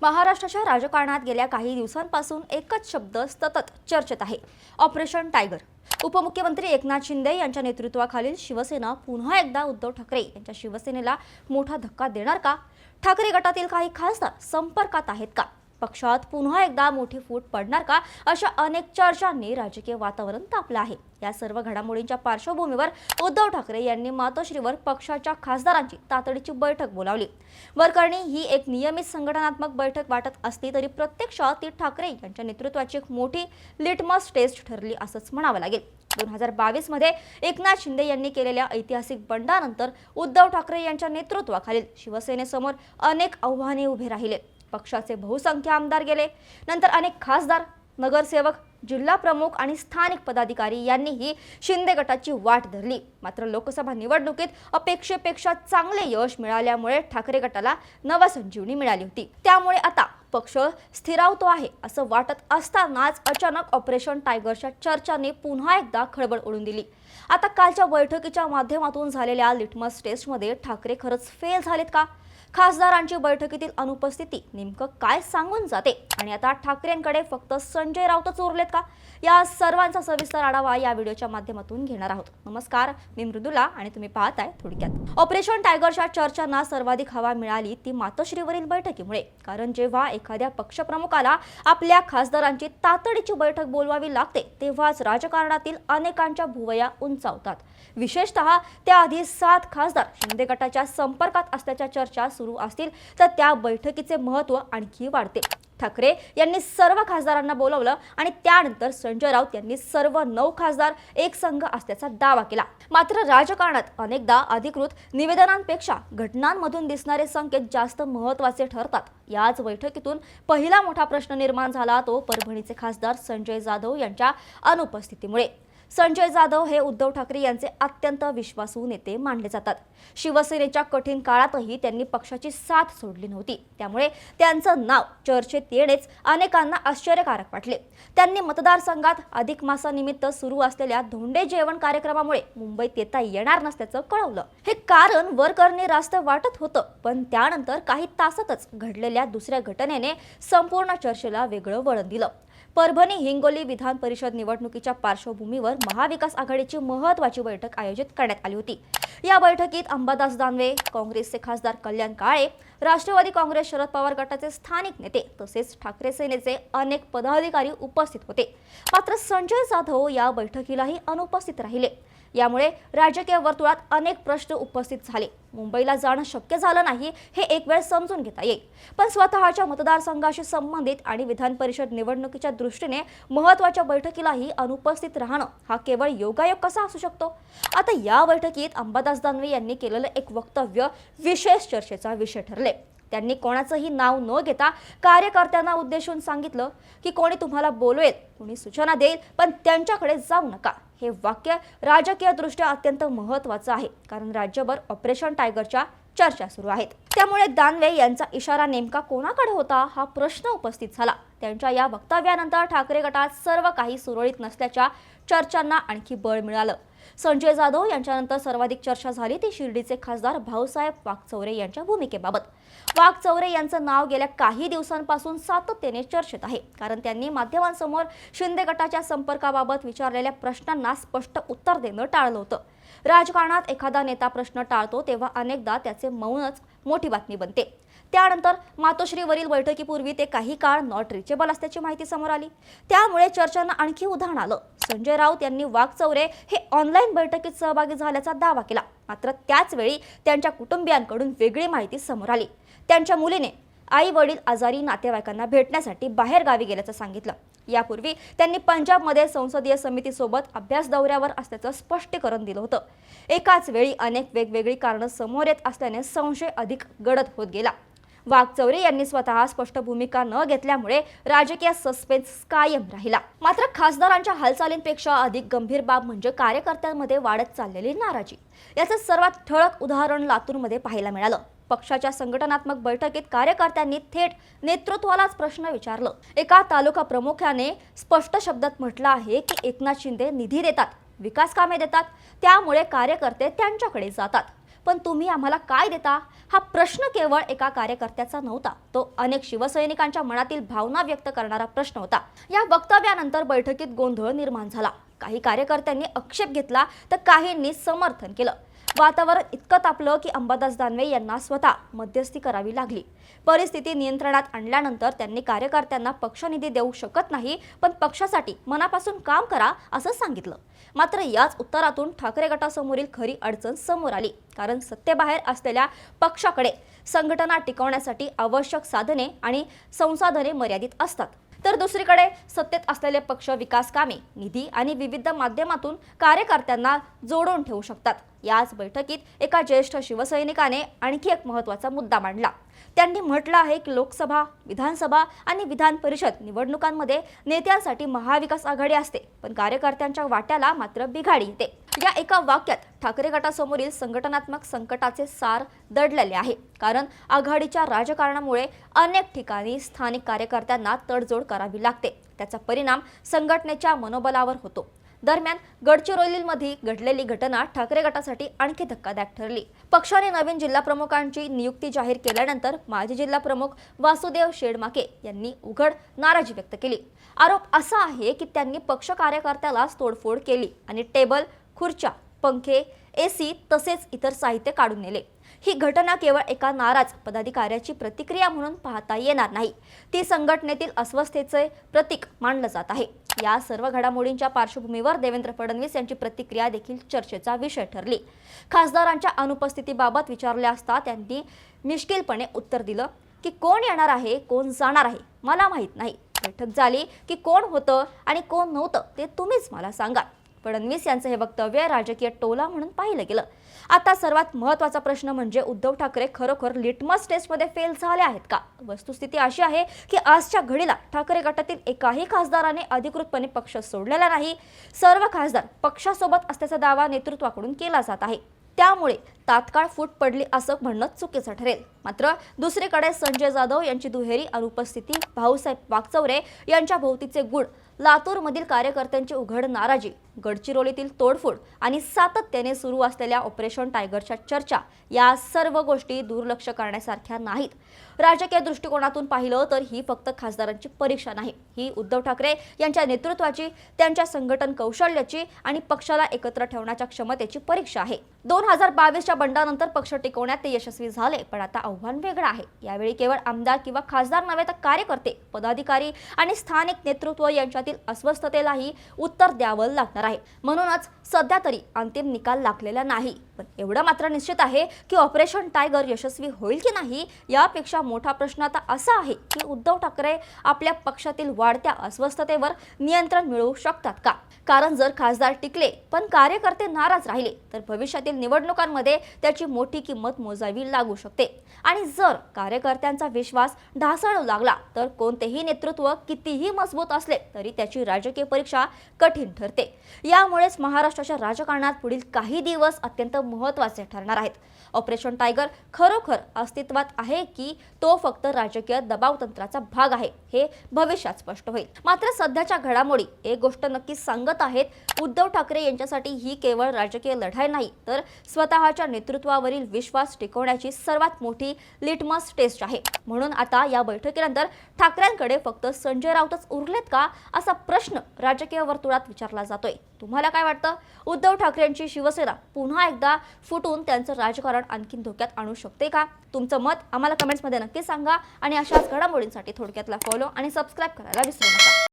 महाराष्ट्राच्या राजकारणात गेल्या काही दिवसांपासून एकच शब्द सतत चर्चेत आहे, ऑपरेशन टायगर। उपमुख्यमंत्री एकनाथ शिंदे यांच्या नेतृत्वाखालील शिवसेना पुन्हा एकदा उद्धव ठाकरे यांच्या शिवसेनेला मोठा धक्का देणार का? ठाकरे गटातील काही खासदार संपर्कात आहेत का? पक्षात पुन्हा एकदा मोठी फूट पडणार का? अशा अनेक चर्चांनी राजकीय वातावरण तापलं आहे। या सर्व घडामोडींच्या पार्श्वभूमीवर उद्धव ठाकरे यांनी मातोश्रीवर पक्षाच्या खासदारांची तातडीची बैठक बोलावली। वरकरणी ही एक नियमित संघटनात्मक बैठक वाटत असली तरी प्रत्यक्षात ती ठाकरे यांच्या नेतृत्वाची एक मोठी लिटमस टेस्ट ठरली असंच म्हणावं लागेल। 2022 मध्ये एकनाथ शिंदे यांनी केलेल्या ऐतिहासिक बंडानंतर उद्धव ठाकरे यांच्या नेतृत्वाखालील शिवसेनेसमोर अनेक आव्हाने उभे राहिले। पक्षाचे बहुसंख्य आमदार गेले, नंतर अनेक खासदार, नगरसेवक, जिल्हा प्रमुख आणि स्थानिक पदाधिकारी यांनीही शिंदे गटाची वाट धरली। मात्र लोकसभा निवडणुकीत अपेक्षेपेक्षा चांगले यश मिळाल्यामुळे ठाकरे गटाला नवसंजीवनी मिळाली होती। त्यामुळे आता पक्ष स्थिरावतो आहे असं वाटत असतानाच अचानक ऑपरेशन टायगरच्या चर्चांनी पुन्हा एकदा खळबळ उडवून दिली। आता कालच्या बैठकीच्या माध्यमातून झालेल्या लिटमस टेस्टमध्ये ठाकरे खरंच फेल झालेत का? खासदारांची बैठकीतील अनुपस्थिती नेमकं काय सांगून जाते? आणि आता ठाकरेंकडे फक्त संजय राऊतच उरलेत का? या सर्वांचा सविस्तर आढावा या व्हिडिओच्या माध्यमातून घेणार आहोत। नमस्कार, मी मृदुला आणि तुम्ही पाहताय थोडक्यात। ऑपरेशन टायगरच्या चर्चांना सर्वाधिक हवा मिळाली ती मातोश्रीवरील बैठकीमुळे। कारण जेव्हा एखाद्या पक्षप्रमुखाला आपल्या खासदारांची तातडीची बैठक बोलवावी लागते तेव्हाच राजकारणातील अनेकांच्या भुवया उंचावतात। विशेषतः त्याआधी 7 खासदार शिंदे गटाच्या संपर्कात असल्याच्या चर्चा सुरू असतील तर त्या बैठकीचे महत्त्व आणखी वाढते। ठाकरे यांनी सर्व खासदारांना बोलावलं आणि त्यानंतर संजय राऊत यांनी सर्व 9 खासदार एक संघ असल्याचा दावा केला। मात्र राजकारणात अनेकदा अधिकृत निवेदनांपेक्षा घटनांमधून दिसणारे संकेत जास्त महत्त्वाचे ठरतात। याच बैठकीतून पहिला मोठा प्रश्न निर्माण झाला तो परभणीचे खासदार संजय जाधव यांच्या अनुपस्थितीमुळे। संजय जाधव हे उद्धव ठाकरे यांचे अत्यंत विश्वासू नेते मानले जातात। शिवसेनेच्या कठीण काळातही त्यांनी पक्षाची साथ सोडली नव्हती, त्यामुळे त्यांचं नाव चर्चेत येणेच अनेकांना आश्चर्यकारक वाटले। त्यांनी मतदारसंघात अधिक मासानिमित्त सुरू असलेल्या धोंडे जेवण कार्यक्रमामुळे मुंबईत येता येणार नसल्याचं कळवलं। हे कारण वरकरणी रास्त वाटत होतं, पण त्यानंतर काही तासातच घडलेल्या दुसऱ्या घटनेने संपूर्ण चर्चेला वेगळं वळण दिलं। परभणी हिंगोली विधान परिषद निवडणुकीच्या पार्श्वभूमीवर महाविकास आघाडीची महत्त्वाची बैठक आयोजित करण्यात आली होती। या बैठकीत अंबादास दानवे, काँग्रेसचे खासदार कल्याण काळे, राष्ट्रवादी काँग्रेस शरद पवार गटाचे स्थानिक नेते तसेच ठाकरे सेनेचे अनेक पदाधिकारी उपस्थित होते। मात्र संजय जाधव या बैठकीलाही अनुपस्थित राहिले। यामुळे राजकीय वर्तुळात अनेक प्रश्न उपस्थित झाले। मुंबईला जाणं शक्य झालं नाही हे एक वेळ समजून घेता येईल, पण स्वतःच्या मतदारसंघाशी संबंधित आणि विधान परिषद निवडणुकीच्या दृष्टीने महत्त्वाच्या बैठकीलाही अनुपस्थित राहणं हा केवळ योगायोग कसा असू शकतो? आता या बैठकीत अंबादास दानवे यांनी केलेलं एक वक्तव्य विशेष चर्चेचा विषय ठरले। त्यांनी कोणाचंही नाव न घेता कार्यकर्त्यांना उद्देशून सांगितलं की कोणी तुम्हाला बोलवेल, कोणी सूचना देईल, पण त्यांच्याकडे जाऊ नका। हे वाक्य राजकीय दृष्ट्या अत्यंत महत्त्वाचं आहे, कारण राज्यभर ऑपरेशन टायगरच्या चर्चा सुरू आहेत। त्यामुळे दानवे यांचा इशारा नेमका कोणाकडे होता हा प्रश्न उपस्थित झाला। त्यांच्या या वक्तव्यानंतर ठाकरे गटात सर्व काही सुरळीत नसल्याच्या चर्चांना आणखी बळ मिळालं। संजय जाधव यांच्यानंतर सर्वाधिक चर्चा झाली ती शिर्डीचे खासदार भाऊसाहेब वाकचौरे यांच्या भूमिकेबाबत। वाकचौरे यांचं नाव गेल्या काही दिवसांपासून सातत्याने चर्चेत आहे, कारण त्यांनी माध्यमांसमोर शिंदे गटाच्या संपर्काबाबत विचारलेल्या प्रश्नांना स्पष्ट उत्तर देणं टाळलं होतं। राजकारणात एखादा नेता प्रश्न टाळतो तेव्हा अनेकदा त्याचे मौनच मोठी बातमी बनते। त्यानंतर मातोश्रीवरील बैठकीपूर्वी ते काही काळ नॉट रिचेबल असल्याची माहिती समोर आली। त्यामुळे चर्चांना आणखी उधाण आलं। संजय राऊत यांनी वाकचौरे हे ऑनलाईन बैठकीत सहभागी झाल्याचा दावा केला। मात्र त्याच वेळी त्यांच्या कुटुंबियांकडून वेगळी माहिती समोर आली। त्यांच्या मुलीने आई वडील आजारी नातेवाईकांना भेटण्यासाठी बाहेर गावी गेल्याचं सांगितलं। यापूर्वी त्यांनी पंजाबमध्ये संसदीय समितीसोबत अभ्यास दौऱ्यावर असल्याचं स्पष्टीकरण दिलं होतं। एकाच वेळी अनेक वेगवेगळी कारणं समोर येत असल्याने संशय अधिक गडद होत गेला। वाकचौरे यांनी स्वतः स्पष्ट भूमिका न घेतल्यामुळे राजकीय सस्पेन्स कायम राहिला। मात्र खासदारांच्या हालचालींपेक्षा अधिक गंभीर बाब म्हणजे कार्यकर्त्यांमध्ये वाढत चाललेली नाराजी। याचं सर्वात ठळक उदाहरण लातूरमध्ये पाहायला मिळालं। पक्षाच्या संघटनात्मक बैठकीत कार्यकर्त्यांनी थेट नेतृत्वालाच प्रश्न विचारलं। एका तालुका प्रमुखाने स्पष्ट शब्दात म्हटलं आहे की एकनाथ शिंदे निधी देतात, विकास कामे देतात, त्यामुळे कार्यकर्ते त्यांच्याकडे जातात। पण तुम्ही आम्हाला काय देता? हा प्रश्न केवळ एका कार्यकर्त्याचा नव्हता, तो अनेक शिवसैनिकांच्या मनातील भावना व्यक्त करणारा प्रश्न होता. या वक्तव्यानंतर बैठकीत गोंधळ निर्माण झाला. काही कार्यकर्त्यांनी आक्षेप घेतला तर काहींनी समर्थन केलं. वातावरण इतकं तापलं की अंबादास दानवे यांना स्वतः मध्यस्थी करावी लागली. परिस्थिती नियंत्रणात आणल्यानंतर त्यांनी कार्यकर्त्यांना पक्षनिधी देऊ शकत नाही, पण पक्षासाठी मनापासून काम करा असं सांगितलं. मात्र याच उत्तरातून ठाकरे गटासमोरील खरी अडचण समोर आली. कारण सत्तेबाहेर असलेल्या पक्षाकडे संघटना टिकवण्यासाठी आवश्यक साधने आणि संसाधने मर्यादित असतात, तर दुसरीकडे सत्तेत असलेले पक्ष विकास कामे, निधी आणि विविध माध्यमातून कार्यकर्त्यांना जोडून ठेवू शकतात. याच बैठकीत एका ज्येष्ठ शिवसैनिकाने आणखी एक महत्त्वाचा मुद्दा मांडला. त्यांनी म्हटलं आहे की लोकसभा, विधानसभा आणि विधान परिषद निवडणुकांमध्ये नेत्यांसाठी महाविकास आघाडी असते, पण कार्यकर्त्यांच्या वाट्याला मात्र बिघाडी येते. या एका वाक्यात ठाकरे गटासमोरील संघटनात्मक संकटाचे सार दडलेले आहे. कारण आघाडीच्या राजकारणामुळे अनेक ठिकाणी स्थानिक कार्यकर्त्यांना तडजोड करावी लागते. त्याचा परिणाम संघटनेच्या मनोबलावर होतो. दरम्यान गडचिरोलीमध्ये घडलेली घटना ठाकरे गटासाठी आणखी धक्कादायक ठरली. पक्षाने नवीन जिल्हाप्रमुखांची नियुक्ती जाहीर केल्यानंतर माजी जिल्हाप्रमुख वासुदेव शेडमाके यांनी उघड नाराजी व्यक्त केली. आरोप असा आहे की त्यांनी पक्ष कार्यकर्त्यालाच तोडफोड केली आणि टेबल, खुर्च्या, पंखे, एसी तसेच इतर साहित्य काढून नेले. ही घटना केवळ एका नाराज पदाधिकाऱ्याची प्रतिक्रिया म्हणून पाहता येणार नाही. ती संघटनेतील अस्वस्थतेचे प्रतीक मानलं जात आहे. या सर्व घडामोडींच्या पार्श्वभूमीवर देवेंद्र फडणवीस यांची प्रतिक्रिया देखील चर्चेचा विषय ठरली. खासदारांच्या अनुपस्थितीबाबत विचारले असता त्यांनी मिश्किलपणे उत्तर दिलं की कोण येणार आहे, कोण जाणार आहे मला माहीत नाही. बैठक झाली की कोण होतं आणि कोण नव्हतं ते तुम्हीच मला सांगा. फडणवीस यांचं हे वक्तव्य राजकीय टोला म्हणून पाहिलं गेलं. आता सर्वात महत्त्वाचा प्रश्न म्हणजे उद्धव ठाकरे खरोखर लिटमस टेस्टमध्ये फेल झाले आहेत का? वस्तुस्थिती अशी आहे की आजच्या घडीला ठाकरे गटातील एकाही खासदाराने अधिकृतपणे पक्ष सोडलेला नाही. सर्व खासदार पक्षासोबत असल्याचा दावा नेतृत्वाकडून केला जात आहे. त्यामुळे तात्काळ फूट पडली असं म्हणणं चुकीचं ठरेल. मात्र दुसरीकडे संजय जाधव यांची दुहेरी अनुपस्थिती, भाऊसाहेब वागचौरे यांच्या भोवतीचे गुड, लातूरमधील कार्यकर्त्यांची उघड नाराजी, गडचिरोलीतील तोडफोड आणि सातत्याने सुरू असलेल्या ऑपरेशन टायगरच्या चर्चा या सर्व गोष्टी दुर्लक्ष करण्यासारख्या नाहीत. राजकीय दृष्टिकोनातून पाहिलं तर ही फक्त खासदारांची परीक्षा नाही, ही उद्धव ठाकरे यांच्या नेतृत्वाची, त्यांच्या संघटन कौशल्याची आणि पक्षाला एकत्र ठेवण्याच्या क्षमतेची परीक्षा आहे. 2022च्या बंडानंतर पक्ष टिकवण्यात ते यशस्वी झाले, पण आता आव्हान वेगळं आहे. यावेळी केवळ आमदार किंवा खासदार नव्हे तर कार्यकर्ते, पदाधिकारी आणि स्थानिक नेतृत्व यांच्यातील अस्वस्थतेलाही उत्तर द्यावं लागणार आहे. म्हणूनच सध्या तरी अंतिम निकाल लागलेला नाही, पण एवढं मात्र निश्चित आहे की ऑपरेशन टायगर यशस्वी होईल की नाही यापेक्षा मोठा प्रश्न आता असा आहे की उद्धव ठाकरे आपल्या पक्षातील वाढत्या अस्वस्थतेवर नियंत्रण मिळवू शकतात का? कारण जर खासदार टिकले पण कार्यकर्ते नाराज राहिले तर भविष्यातील निवडणुकांमध्ये त्याची मोठी किंमत मोजावी लागू शकते. आणि जर कार्यकर्त्यांचा विश्वास ढासळू लागला तर कोणतेही नेतृत्व कितीही मजबूत असले तरी त्याची राजकीय परीक्षा कठीण ठरते. यामुळेच महाराष्ट्राच्या राजकारणात पुढील काही दिवस अत्यंत महत्त्वाचे ठरणार आहेत. ऑपरेशन टायगर खरोखर अस्तित्वात आहे की तो फक्त राजकीय दबाव तंत्राचा भाग आहे हे भविष्यात स्पष्ट होईल. मात्र सध्याच्या घडामोडी एक गोष्ट नक्की सांगत आहेत, उद्धव ठाकरे यांच्यासाठी ही केवळ राजकीय लढाई नाही तर स्वतःच्या नेतृत्वावरील विश्वास टिकवण्याची सर्वात मोठी लिटमस टेस्ट आहे. म्हणून आता या बैठकीनंतर ठाकरेंकडे फक्त संजय राऊतच उरलेत का असा प्रश्न राजकीय वर्तुळात विचारला जातोय. तुम्हाला काय वाटतं? उद्धव ठाकरेंची शिवसेना पुन्हा एकदा फुटून त्यांचं राजकारण आणखी धोक्यात आणू शकते का? तुमचं मत आम्हाला कमेंट्समध्ये नक्की सांगा आणि अशाच घडामोडींसाठी थोडक्यातला फॉलो आणि सबस्क्राईब करायला विसरू नका.